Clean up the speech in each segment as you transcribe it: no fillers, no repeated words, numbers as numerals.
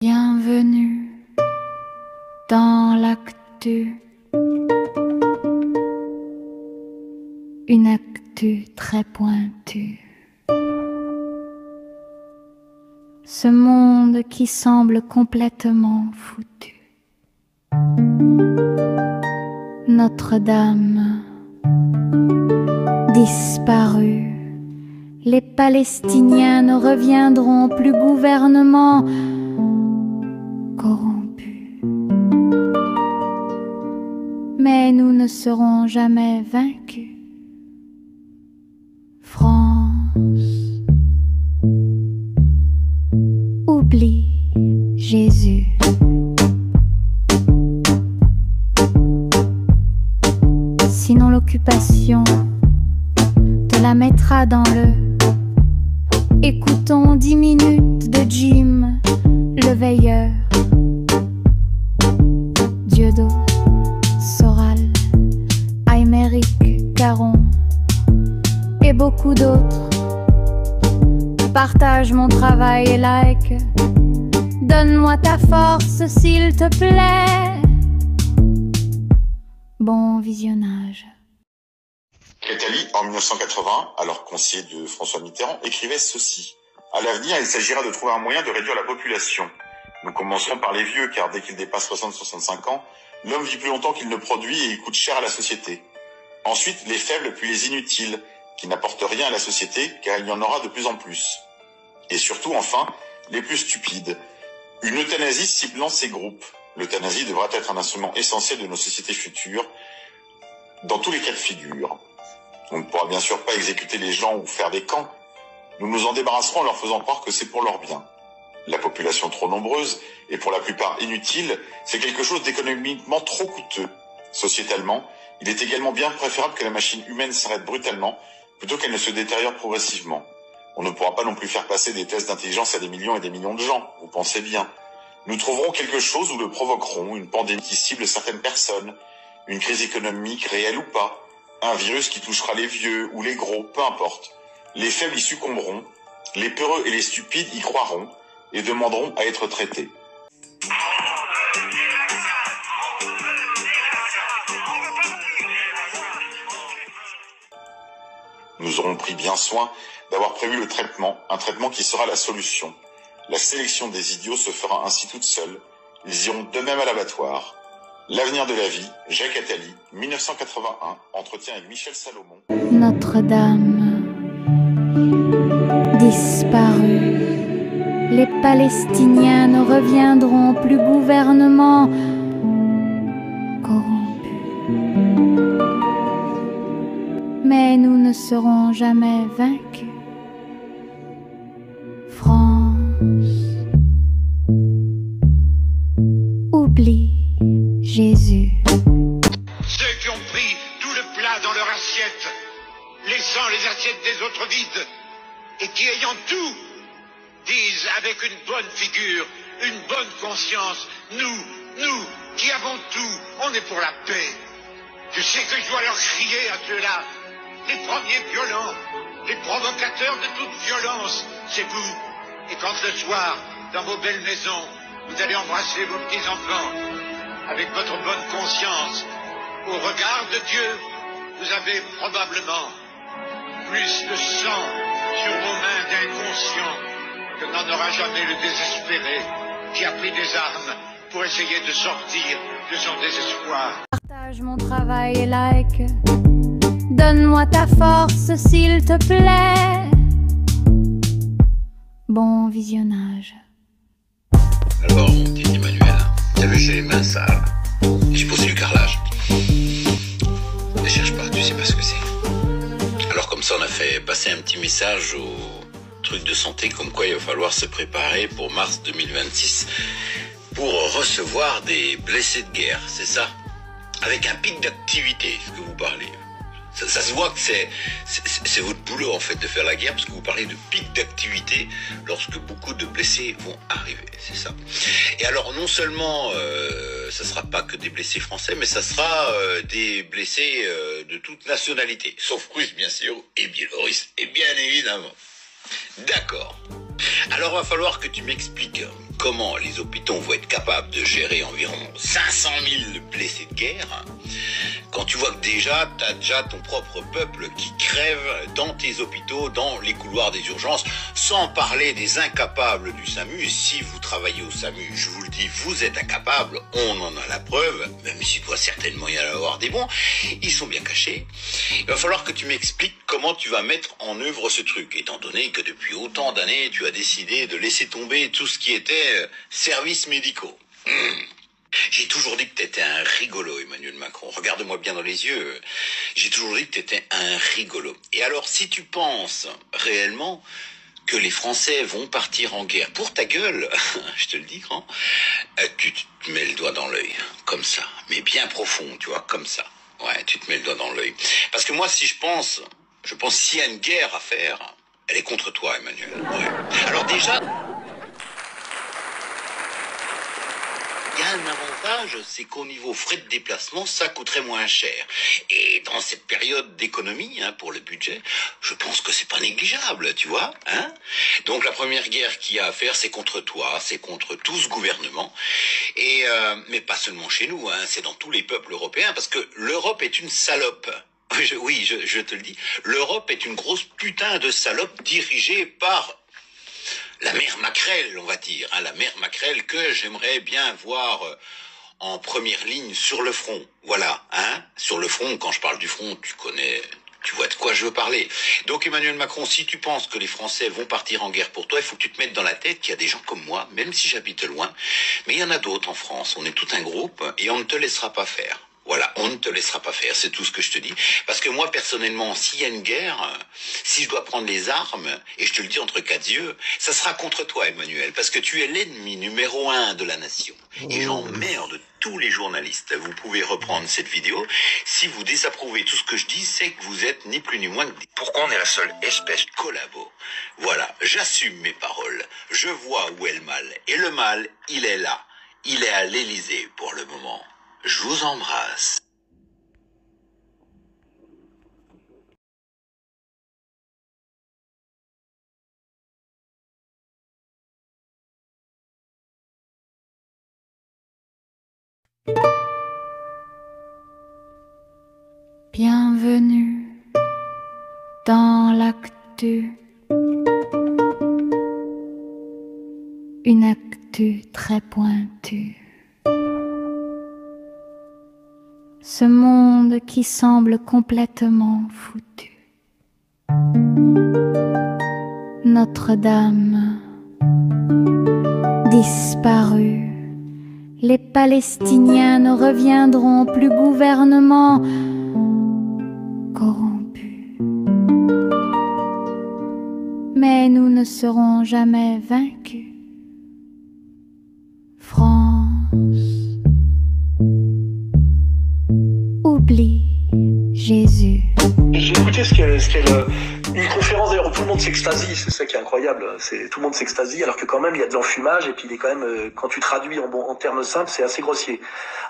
Bienvenue dans l'actu. Une actu très pointue. Ce monde qui semble complètement foutu. Notre-Dame disparue. Les Palestiniens ne reviendront plus, gouvernement corrompu. Mais nous ne serons jamais vaincus. France, oublie Jésus. Sinon l'occupation te la mettra dans le. Écoutons 10 minutes de Jim, le veilleur. Dieudo, Soral, Aymeric Caron et beaucoup d'autres. Partage mon travail et like. Donne-moi ta force s'il te plaît. Bon visionnage. Attali, en 1980, alors conseiller de François Mitterrand, écrivait ceci. À l'avenir, il s'agira de trouver un moyen de réduire la population. Nous commencerons par les vieux, car dès qu'il dépasse 60-65 ans, l'homme vit plus longtemps qu'il ne produit et il coûte cher à la société. Ensuite, les faibles puis les inutiles, qui n'apportent rien à la société, car il y en aura de plus en plus. Et surtout, enfin, les plus stupides. Une euthanasie ciblant ces groupes. L'euthanasie devra être un instrument essentiel de nos sociétés futures, dans tous les cas de figure. On ne pourra bien sûr pas exécuter les gens ou faire des camps. Nous nous en débarrasserons en leur faisant croire que c'est pour leur bien. La population trop nombreuse, et pour la plupart inutile, c'est quelque chose d'économiquement trop coûteux. Sociétalement, il est également bien préférable que la machine humaine s'arrête brutalement, plutôt qu'elle ne se détériore progressivement. On ne pourra pas non plus faire passer des tests d'intelligence à des millions et des millions de gens, vous pensez bien. Nous trouverons quelque chose ou le provoquerons, une pandémie qui cible certaines personnes, une crise économique réelle ou pas, un virus qui touchera les vieux ou les gros, peu importe. Les faibles y succomberont, les peureux et les stupides y croiront et demanderont à être traités. Nous aurons pris bien soin d'avoir prévu le traitement, un traitement qui sera la solution. La sélection des idiots se fera ainsi toute seule. Ils iront d'eux-mêmes à l'abattoir. L'avenir de la vie, Jacques Attali, 1981, entretien avec Michel Salomon. Notre-Dame disparue. Les Palestiniens ne reviendront plus, gouvernement corrompu. Mais nous ne serons jamais vaincus. France, oublie Jésus. Ceux qui ont pris tout le plat dans leur assiette, laissant les assiettes des autres vides, et qui ayant tout, disent avec une bonne figure, une bonne conscience, nous, qui avons tout, on est pour la paix. Je sais que je dois leur crier à ceux-là, les premiers violents, les provocateurs de toute violence, c'est vous. Et quand le soir, dans vos belles maisons, vous allez embrasser vos petits-enfants, avec votre bonne conscience, au regard de Dieu, vous avez probablement plus de sang sur vos mains d'inconscient que n'en aura jamais le désespéré qui a pris des armes pour essayer de sortir de son désespoir. Partage mon travail et like. Donne-moi ta force s'il te plaît. Bon visionnage. Alors, mon petit Emmanuel, j'avais j'ai les mains sales. Et j'ai posé du carrelage. Ne cherche pas, tu sais pas ce que c'est. Alors comme ça, on a fait passer un petit message au truc de santé, comme quoi il va falloir se préparer pour mars 2026 pour recevoir des blessés de guerre, c'est ça? Avec un pic d'activité, ce que vous parlez. Ça se voit que c'est votre boulot en fait de faire la guerre, parce que vous parlez de pic d'activité lorsque beaucoup de blessés vont arriver, c'est ça. Et alors non seulement ça sera pas que des blessés français, mais ça sera des blessés de toute nationalité, sauf Russes bien sûr, et Biélorusses, et bien évidemment. D'accord. Alors va falloir que tu m'expliques comment les hôpitaux vont être capables de gérer environ 500 000 blessés de guerre, quand tu vois que déjà, tu as déjà ton propre peuple qui crève dans tes hôpitaux, dans les couloirs des urgences, sans parler des incapables du SAMU. Si vous travaillez au SAMU, je vous le dis, vous êtes incapables, on en a la preuve, même s'il doit certainement y avoir des bons, ils sont bien cachés. Il va falloir que tu m'expliques comment tu vas mettre en œuvre ce truc, étant donné que depuis autant d'années, tu as décidé de laisser tomber tout ce qui était services médicaux. J'ai toujours dit que t'étais un rigolo, Emmanuel Macron. Regarde-moi bien dans les yeux. J'ai toujours dit que t'étais un rigolo. Et alors, si tu penses réellement que les Français vont partir en guerre pour ta gueule, je te le dis, grand, tu te mets le doigt dans l'œil, comme ça, mais bien profond, tu vois, comme ça. Ouais, tu te mets le doigt dans l'œil. Parce que moi, si je pense s'il y a une guerre à faire, elle est contre toi, Emmanuel. Ouais. Alors déjà... Il y a un avantage, c'est qu'au niveau frais de déplacement, ça coûterait moins cher. Et dans cette période d'économie, pour le budget, je pense que c'est pas négligeable, tu vois. Donc la première guerre qu'il y a à faire, c'est contre toi, c'est contre tout ce gouvernement. Et mais pas seulement chez nous, c'est dans tous les peuples européens, parce que l'Europe est une salope. Oui, je te le dis. L'Europe est une grosse putain de salope dirigée par... la mère Macrel, on va dire, la mère Macrel que j'aimerais bien voir en première ligne sur le front. Voilà, sur le front, quand je parle du front, tu vois de quoi je veux parler. Donc Emmanuel Macron, si tu penses que les Français vont partir en guerre pour toi, il faut que tu te mettes dans la tête qu'il y a des gens comme moi, même si j'habite loin, mais il y en a d'autres en France. On est tout un groupe et on ne te laissera pas faire. Voilà, on ne te laissera pas faire, c'est tout ce que je te dis. Parce que moi, personnellement, s'il y a une guerre, si je dois prendre les armes, et je te le dis entre quatre yeux, ça sera contre toi, Emmanuel, parce que tu es l'ennemi numéro 1 de la nation. Et j'emmerde tous les journalistes. Vous pouvez reprendre cette vidéo. Si vous désapprouvez tout ce que je dis, c'est que vous êtes ni plus ni moins que... Pourquoi on est la seule espèce collabo? Voilà, j'assume mes paroles. Je vois où est le mal. Et le mal, il est là. Il est à l'Élysée pour le moment. Je vous embrasse. Bienvenue dans l'actu. Une actu très pointue. Ce monde qui semble complètement foutu. Notre-Dame disparue. Les Palestiniens ne reviendront plus, gouvernement corrompu. Mais nous ne serons jamais vaincus. Oublie Jésus. J'ai écouté une conférence d'ailleurs où tout le monde s'extasie, c'est ça qui est incroyable, tout le monde s'extasie alors que quand même il y a de l'enfumage et puis il est quand même, quand tu traduis en termes simples, c'est assez grossier.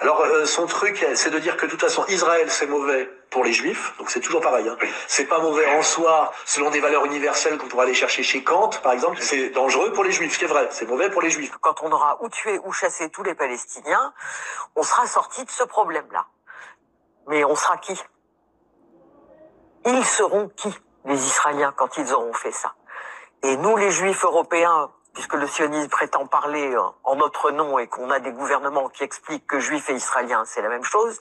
Alors son truc c'est de dire que de toute façon Israël c'est mauvais pour les juifs, donc c'est toujours pareil, c'est pas mauvais en soi selon des valeurs universelles qu'on pourrait aller chercher chez Kant par exemple, c'est dangereux pour les juifs, c'est vrai, c'est mauvais pour les juifs. Quand on aura ou tué ou chassé tous les Palestiniens, on sera sorti de ce problème-là. Mais on sera qui? Ils seront qui, les Israéliens, quand ils auront fait ça? Et nous, les Juifs européens, puisque le sionisme prétend parler en notre nom et qu'on a des gouvernements qui expliquent que Juifs et Israéliens, c'est la même chose,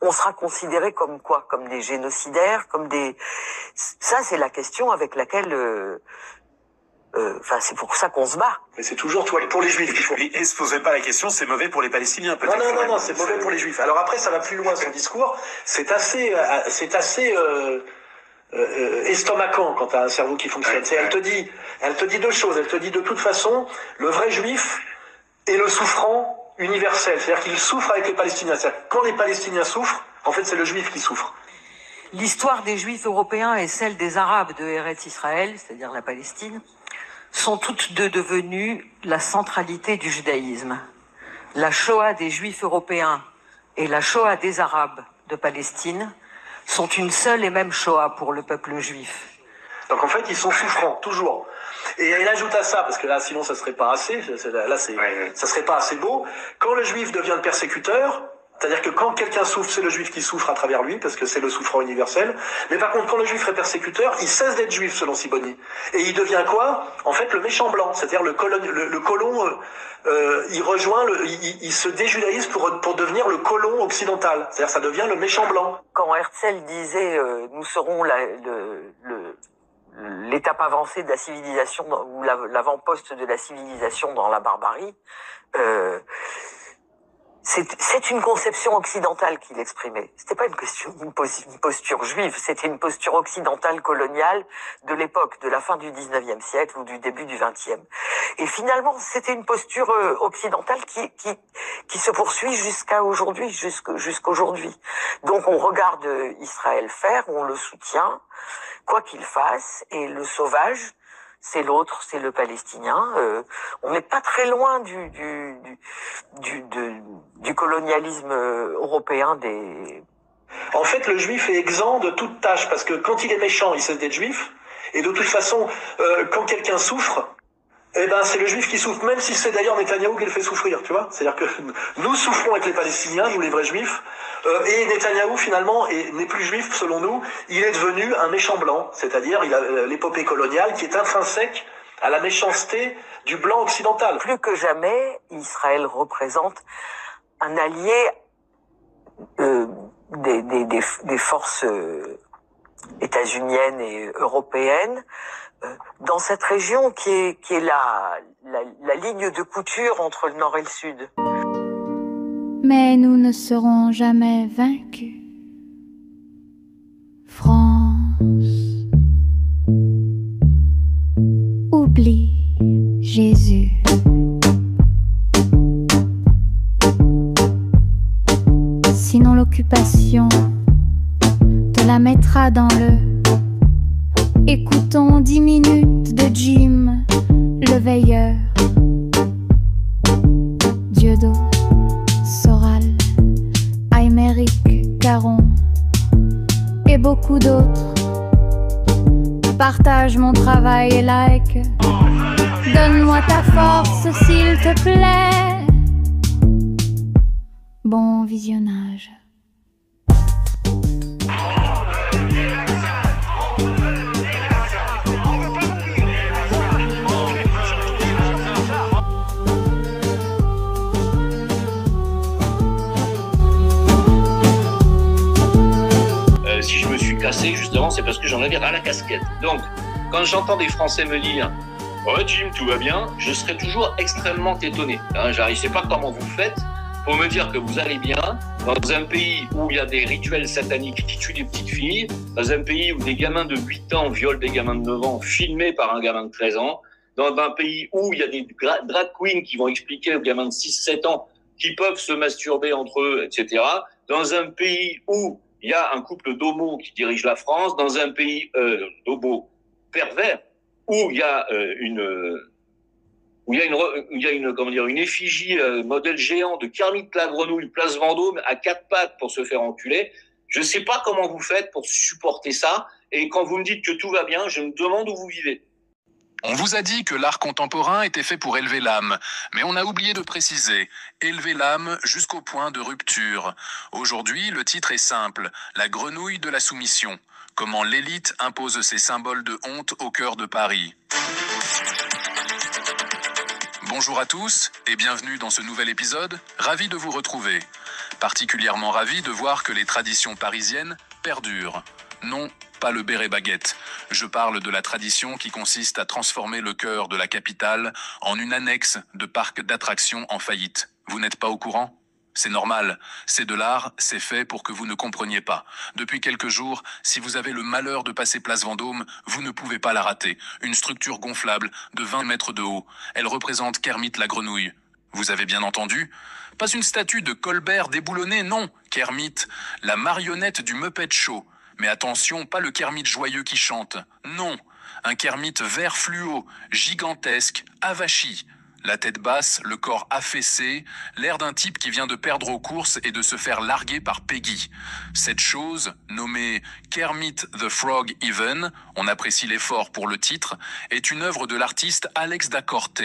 on sera considérés comme quoi? Comme des génocidaires, comme des... Ça, c'est la question avec laquelle... c'est pour ça qu'on se bat. Mais c'est toujours pour les Juifs qu'il faut. Et se poserait pas la question, c'est mauvais pour les Palestiniens, peut-être? Non, c'est mauvais pour les Juifs. Alors après, ça va plus loin, son discours. C'est assez estomacant quand t'as un cerveau qui fonctionne. Elle te dit deux choses. Elle te dit de toute façon, le vrai Juif est le souffrant universel. C'est-à-dire qu'il souffre avec les Palestiniens. C'est-à-dire que quand les Palestiniens souffrent, en fait, c'est le Juif qui souffre. L'histoire des Juifs européens et celle des Arabes de Eretz Israël, c'est-à-dire la Palestine, sont toutes deux devenues la centralité du judaïsme. La Shoah des Juifs européens et la Shoah des Arabes de Palestine sont une seule et même Shoah pour le peuple juif. Donc en fait, ils sont souffrants, toujours. Et il ajoute à ça, parce que là, sinon, ça serait pas assez, ça serait pas assez beau. Quand le juif devient le persécuteur, c'est-à-dire que quand quelqu'un souffre, c'est le juif qui souffre à travers lui, parce que c'est le souffrant universel. Mais par contre, quand le juif est persécuteur, il cesse d'être juif, selon Sibony. Et il devient quoi? En fait, le méchant blanc, c'est-à-dire le colon, il rejoint, il se déjudaïse pour devenir le colon occidental. C'est-à-dire ça devient le méchant blanc. Quand Herzl disait nous serons l'étape avancée de la civilisation ou l'avant-poste de la civilisation dans la barbarie, c'est une conception occidentale qu'il exprimait. C'était pas une posture juive, c'était une posture occidentale coloniale de l'époque, de la fin du 19e siècle ou du début du 20e. Et finalement, c'était une posture occidentale qui se poursuit jusqu'aujourd'hui. Donc on regarde Israël faire, on le soutient, quoi qu'il fasse, et le sauvage, c'est l'autre, c'est le Palestinien. On n'est pas très loin du colonialisme européen En fait, le juif est exempt de toute tâche, parce que quand il est méchant, il cesse d'être juif. Et de toute façon, quand quelqu'un souffre, eh ben, c'est le juif qui souffre, même si c'est d'ailleurs Netanyahou qui le fait souffrir, tu vois. C'est-à-dire que nous souffrons avec les Palestiniens, nous les vrais juifs, et Netanyahou finalement n'est plus juif selon nous, il est devenu un méchant blanc, c'est-à-dire il a l'épopée coloniale qui est intrinsèque à la méchanceté du blanc occidental. Plus que jamais, Israël représente un allié des forces états-uniennes et européennes dans cette région qui est la ligne de couture entre le nord et le sud. Mais nous ne serons jamais vaincus. France, oublie Jésus. Sinon l'occupation te la mettra dans le... Écoutons 10 minutes de Jim, le veilleur. Dieudo, Soral, Aymeric Caron et beaucoup d'autres. Partage mon travail et like. Donne-moi ta force s'il te plaît. Bon visionnage. Si je me suis cassé, justement, c'est parce que j'en avais ras la casquette. Donc, quand j'entends des Français me dire « Ouais, Jim, tout va bien », je serai toujours extrêmement étonné. Je ne sais pas comment vous faites pour me dire que vous allez bien dans un pays où il y a des rituels sataniques qui tuent des petites filles, dans un pays où des gamins de 8 ans violent des gamins de 9 ans filmés par un gamin de 13 ans, dans un pays où il y a des drag queens qui vont expliquer aux gamins de 6-7 ans qu'ils peuvent se masturber entre eux, etc. Dans un pays où il y a un couple d'homos qui dirige la France, dans un pays d'homos pervers, où il y a une effigie modèle géant de Kermit la grenouille place Vendôme à 4 pattes pour se faire enculer. Je sais pas comment vous faites pour supporter ça, et quand vous me dites que tout va bien, je me demande où vous vivez. On vous a dit que l'art contemporain était fait pour élever l'âme, mais on a oublié de préciser, élever l'âme jusqu'au point de rupture. Aujourd'hui, le titre est simple, la grenouille de la soumission. Comment l'élite impose ses symboles de honte au cœur de Paris. Bonjour à tous et bienvenue dans ce nouvel épisode, ravi de vous retrouver. Particulièrement ravi de voir que les traditions parisiennes perdurent. Non, pas le béret baguette. Je parle de la tradition qui consiste à transformer le cœur de la capitale en une annexe de parc d'attractions en faillite. Vous n'êtes pas au courant ? C'est normal, c'est de l'art, c'est fait pour que vous ne compreniez pas. Depuis quelques jours, si vous avez le malheur de passer place Vendôme, vous ne pouvez pas la rater. Une structure gonflable de 20 mètres de haut. Elle représente Kermit la grenouille. Vous avez bien entendu ? Pas une statue de Colbert déboulonnée, non. Kermit, la marionnette du Muppet Show. Mais attention, pas le Kermit joyeux qui chante. Non, un Kermit vert fluo, gigantesque, avachi. La tête basse, le corps affaissé, l'air d'un type qui vient de perdre aux courses et de se faire larguer par Peggy. Cette chose, nommée Kermit the Frog Even, on apprécie l'effort pour le titre, est une œuvre de l'artiste Alex da Corte.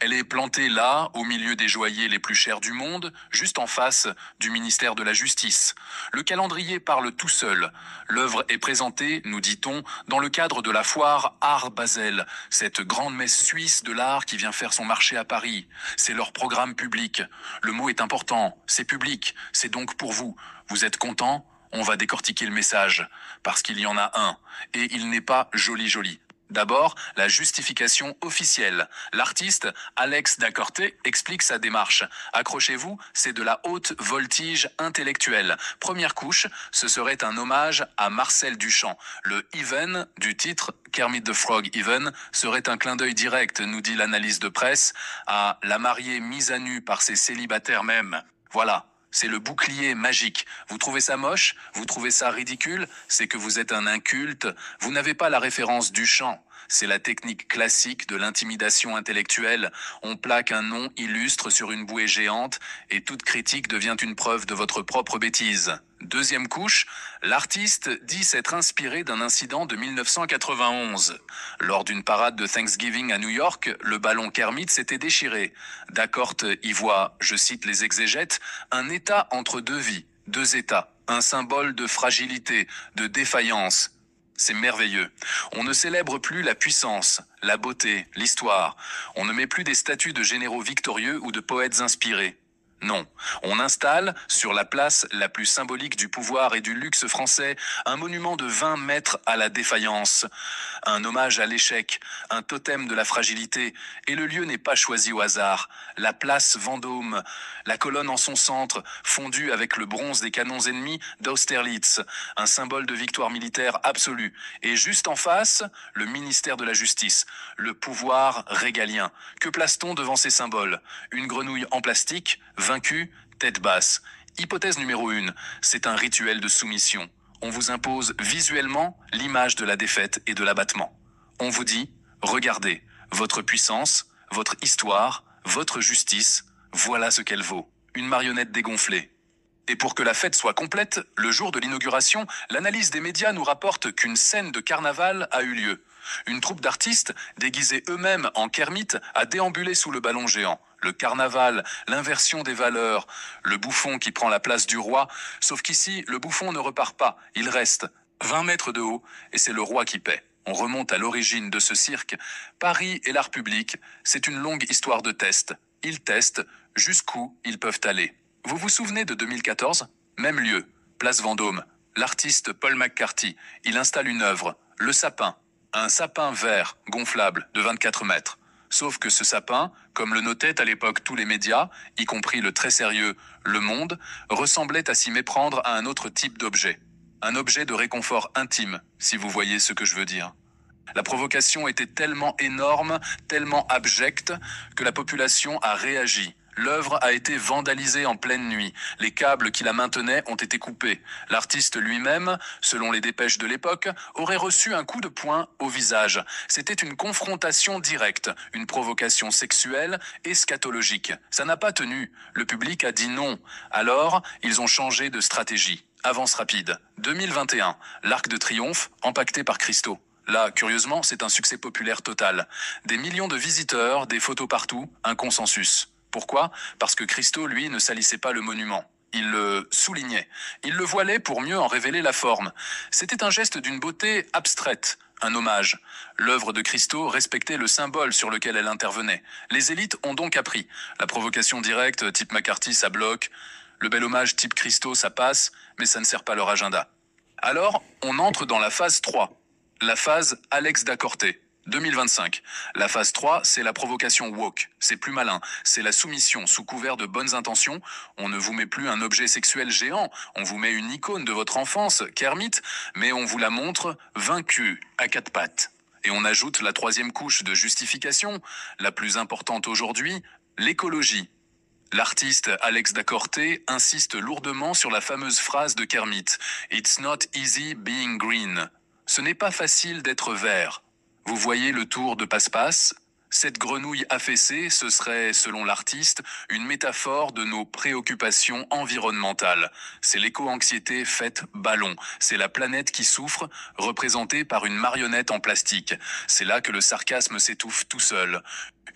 Elle est plantée là, au milieu des joailliers les plus chers du monde, juste en face du ministère de la Justice. Le calendrier parle tout seul. L'œuvre est présentée, nous dit-on, dans le cadre de la foire Art Basel, cette grande messe suisse de l'art qui vient faire son marché à Paris. C'est leur programme public. Le mot est important, c'est public, c'est donc pour vous. Vous êtes content ? On va décortiquer le message, parce qu'il y en a un, et il n'est pas joli. D'abord, la justification officielle. L'artiste, Alex da Corte, explique sa démarche. Accrochez-vous, c'est de la haute voltige intellectuelle. Première couche, ce serait un hommage à Marcel Duchamp. Le even du titre, Kermit the Frog Even, serait un clin d'œil direct, nous dit l'analyse de presse, à la mariée mise à nu par ses célibataires même. Voilà. C'est le bouclier magique. Vous trouvez ça moche ? Vous trouvez ça ridicule ? C'est que vous êtes un inculte. Vous n'avez pas la référence Duchamp. C'est la technique classique de l'intimidation intellectuelle. On plaque un nom illustre sur une bouée géante et toute critique devient une preuve de votre propre bêtise. Deuxième couche, l'artiste dit s'être inspiré d'un incident de 1991. Lors d'une parade de Thanksgiving à New York, le ballon Kermit s'était déchiré. Da Corte y voit, je cite les exégètes, un état entre deux vies, deux états, un symbole de fragilité, de défaillance. C'est merveilleux. On ne célèbre plus la puissance, la beauté, l'histoire. On ne met plus des statues de généraux victorieux ou de poètes inspirés. Non, on installe, sur la place la plus symbolique du pouvoir et du luxe français, un monument de 20 mètres à la défaillance, un hommage à l'échec, un totem de la fragilité, et le lieu n'est pas choisi au hasard. La place Vendôme, la colonne en son centre, fondue avec le bronze des canons ennemis d'Austerlitz, un symbole de victoire militaire absolue, et juste en face, le ministère de la Justice, le pouvoir régalien. Que place-t-on devant ces symboles ? Une grenouille en plastique, vaincu, tête basse. Hypothèse numéro 1, c'est un rituel de soumission. On vous impose visuellement l'image de la défaite et de l'abattement. On vous dit, regardez, votre puissance, votre histoire, votre justice, voilà ce qu'elle vaut. Une marionnette dégonflée. Et pour que la fête soit complète, le jour de l'inauguration, l'analyse des médias nous rapporte qu'une scène de carnaval a eu lieu. Une troupe d'artistes, déguisés eux-mêmes en Kermit, a déambulé sous le ballon géant. Le carnaval, l'inversion des valeurs, le bouffon qui prend la place du roi, sauf qu'ici, le bouffon ne repart pas, il reste 20 mètres de haut, et c'est le roi qui paie. On remonte à l'origine de ce cirque. Paris et l'art public, c'est une longue histoire de tests. Ils testent jusqu'où ils peuvent aller. Vous vous souvenez de 2014 ? Même lieu, place Vendôme. L'artiste Paul McCarthy, il installe une œuvre, le sapin. Un sapin vert, gonflable, de 24 mètres. Sauf que ce sapin, comme le notaient à l'époque tous les médias, y compris le très sérieux Le Monde, ressemblait à s'y méprendre à un autre type d'objet. Un objet de réconfort intime, si vous voyez ce que je veux dire. La provocation était tellement énorme, tellement abjecte, que la population a réagi. L'œuvre a été vandalisée en pleine nuit. Les câbles qui la maintenaient ont été coupés. L'artiste lui-même, selon les dépêches de l'époque, aurait reçu un coup de poing au visage. C'était une confrontation directe, une provocation sexuelle et scatologique. Ça n'a pas tenu. Le public a dit non. Alors, ils ont changé de stratégie. Avance rapide. 2021, l'Arc de Triomphe, empaqueté par Christo. Là, curieusement, c'est un succès populaire total. Des millions de visiteurs, des photos partout, un consensus. Pourquoi ? Parce que Christo, lui, ne salissait pas le monument. Il le soulignait. Il le voilait pour mieux en révéler la forme. C'était un geste d'une beauté abstraite, un hommage. L'œuvre de Christo respectait le symbole sur lequel elle intervenait. Les élites ont donc appris. La provocation directe, type McCarthy, ça bloque. Le bel hommage type Christo, ça passe, mais ça ne sert pas leur agenda. Alors, on entre dans la phase 3. La phase Alex da Corte. 2025. La phase 3, c'est la provocation woke. C'est plus malin. C'est la soumission sous couvert de bonnes intentions. On ne vous met plus un objet sexuel géant. On vous met une icône de votre enfance, Kermit, mais on vous la montre vaincue, à quatre pattes. Et on ajoute la troisième couche de justification, la plus importante aujourd'hui, l'écologie. L'artiste Alex da Corte insiste lourdement sur la fameuse phrase de Kermit. It's not easy being green. Ce n'est pas facile d'être vert. Vous voyez le tour de passe-passe ? Cette grenouille affaissée, ce serait, selon l'artiste, une métaphore de nos préoccupations environnementales. C'est l'éco-anxiété faite ballon. C'est la planète qui souffre, représentée par une marionnette en plastique. C'est là que le sarcasme s'étouffe tout seul.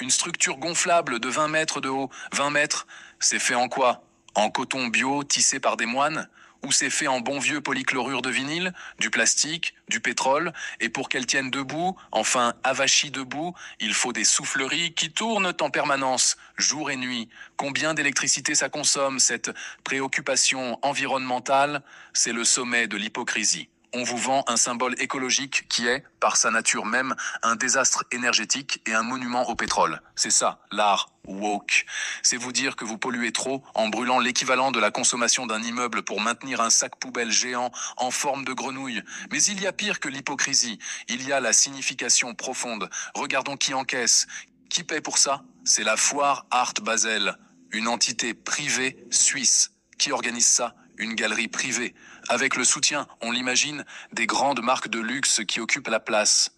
Une structure gonflable de 20 mètres de haut. 20 mètres, c'est fait en quoi? En coton bio tissé par des moines? Ou c'est fait en bon vieux polychlorure de vinyle, du plastique, du pétrole, et pour qu'elle tienne debout, enfin avachie debout, il faut des souffleries qui tournent en permanence, jour et nuit. Combien d'électricité ça consomme, cette préoccupation environnementale? C'est le sommet de l'hypocrisie. On vous vend un symbole écologique qui est, par sa nature même, un désastre énergétique et un monument au pétrole. C'est ça, l'art woke. C'est vous dire que vous polluez trop en brûlant l'équivalent de la consommation d'un immeuble pour maintenir un sac poubelle géant en forme de grenouille. Mais il y a pire que l'hypocrisie. Il y a la signification profonde. Regardons qui encaisse. Qui paie pour ça? C'est la foire Art Basel, une entité privée suisse. Qui organise ça? Une galerie privée, avec le soutien, on l'imagine, des grandes marques de luxe qui occupent la place.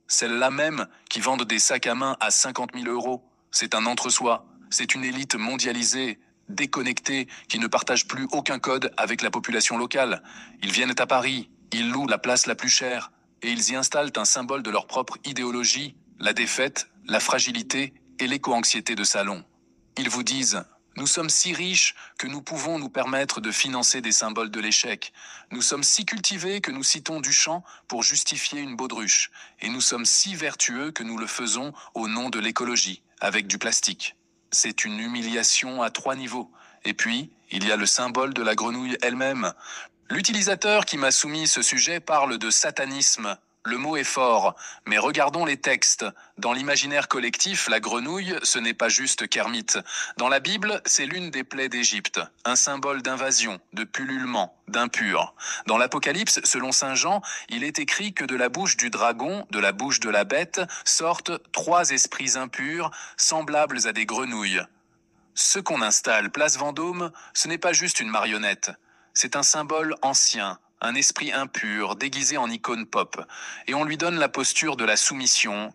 Celles-là même qui vendent des sacs à main à 50 000 €. C'est un entre-soi, c'est une élite mondialisée, déconnectée, qui ne partage plus aucun code avec la population locale. Ils viennent à Paris, ils louent la place la plus chère, et ils y installent un symbole de leur propre idéologie, la défaite, la fragilité et l'éco-anxiété de salon. Ils vous disent: nous sommes si riches que nous pouvons nous permettre de financer des symboles de l'échec. Nous sommes si cultivés que nous citons Duchamp pour justifier une baudruche. Et nous sommes si vertueux que nous le faisons au nom de l'écologie, avec du plastique. C'est une humiliation à 3 niveaux. Et puis, il y a le symbole de la grenouille elle-même. L'utilisateur qui m'a soumis ce sujet parle de satanisme. Le mot est fort, mais regardons les textes. Dans l'imaginaire collectif, la grenouille, ce n'est pas juste Kermit. Dans la Bible, c'est l'une des plaies d'Égypte, un symbole d'invasion, de pullulement, d'impur. Dans l'Apocalypse, selon saint Jean, il est écrit que de la bouche du dragon, de la bouche de la bête, sortent 3 esprits impurs, semblables à des grenouilles. Ce qu'on installe place Vendôme, ce n'est pas juste une marionnette. C'est un symbole ancien, un esprit impur, déguisé en icône pop, et on lui donne la posture de la soumission,